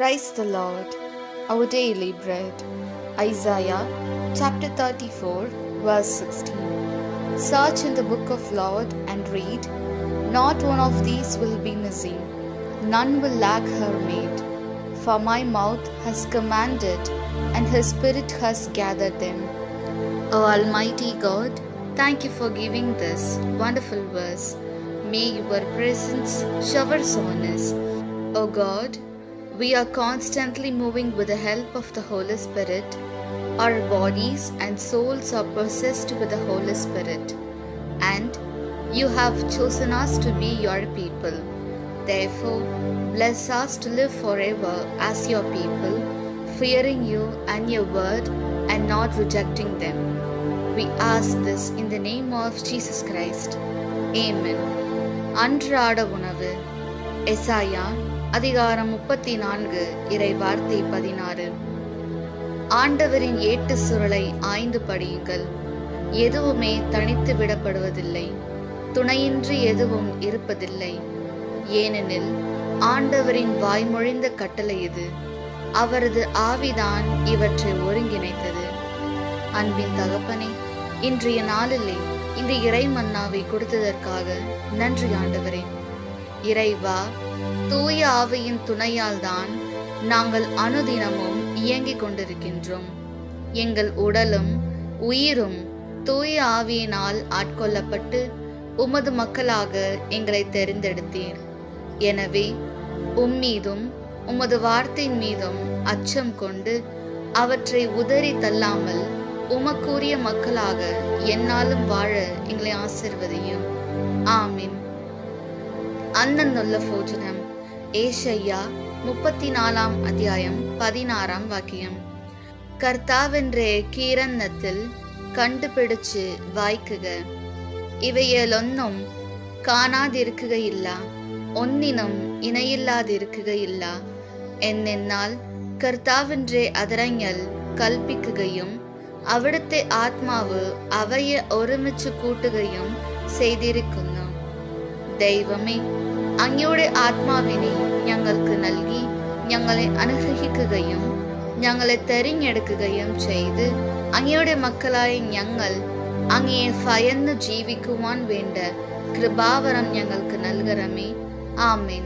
Praise the Lord. Our daily bread. Isaiah chapter 34 verse 16. Search in the book of Lord and read. Not one of these will be missing. None will lack her made. For my mouth has commanded and his spirit has gathered them. O Almighty God, thank you for giving this wonderful verse. May your presence showers on us. O God, we are constantly moving with the help of the Holy Spirit. Our bodies and souls are possessed with the Holy Spirit. And you have chosen us to be your people. Therefore, bless us to live forever as your people, fearing you and your word and not rejecting them. We ask this in the name of Jesus Christ. Amen. அன்றாட உணவு. எசாயா அதிகாரம் 34 இறை வார்த்தை 16. ஆண்டவரின் ஏட்டு சுருளை ஆய்ந்து படியுங்கள். எதுவுமே தனித்து விடப்படுவதில்லை, துணையின்றி எதுவும் இருப்பதில்லை. ஏனெனில் ஆண்டவரின் வாய்மொழிந்த கட்டளை இது, அவரது ஆவிதான் இவற்றை ஒருங்கிணைத்தது. அன்பின் தகப்பனே, இன்றைய நாளிலே இந்த இறை மன்னாவை கொடுத்ததற்காக நன்றி ஆண்டவரே. இறைவா, தூய ஆவியின் துணையால் தான் நாங்கள் அனுதினமும் இயங்கிக் கொண்டிருக்கின்றோம். எங்கள் உடலும் உயிரும் தூய ஆவியினால் ஆட்கொள்ளப்பட்டு உமது மக்களாக எங்களை தெரிந்தெடுத்தீர். எனவே உம்மீதும் உமது வார்த்தையின் மீதும் அச்சம் கொண்டு அவற்றை உதறி தள்ளாமல் உமக்குரிய மக்களாக என்னாலும் வாழ எங்களை ஆசீர்வதியும். ஆமீன். അന്നുള്ള ഭോജനം. ഏശയ്യാ 34 അധ്യായം 16 വാക്യം. കർത്താവിന്റെ കീരന്നത്തിൽ കണ്ടുപിടിച്ച് വായിക്കുക. ഇവയിലൊന്നും കാണാതിരിക്കുകയില്ല, ഒന്നിനും ഇണയില്ലാതിരിക്കുകയില്ല. എന്നാൽ കർത്താവിന്റെ അതരങ്ങൾ കൽപ്പിക്കുകയും അവിടുത്തെ ആത്മാവ് അവയെ ഒരുമിച്ച് കൂട്ടുകയും ചെയ്തിരിക്കുന്നു. ദൈവമേ, അങ്ങയുടെ ആത്മാവിനെ ഞങ്ങൾക്ക് നൽകി ഞങ്ങളെ അനുഗ്രഹിക്കുകയും ഞങ്ങളെ തെരഞ്ഞെടുക്കുകയും ചെയ്ത് അങ്ങയുടെ മക്കളായ ഞങ്ങൾ അങ്ങയെ ഭയന്ന് ജീവിക്കുവാൻ വേണ്ട കൃപാവരം ഞങ്ങൾക്ക് നൽകണമേ. ആമേൻ.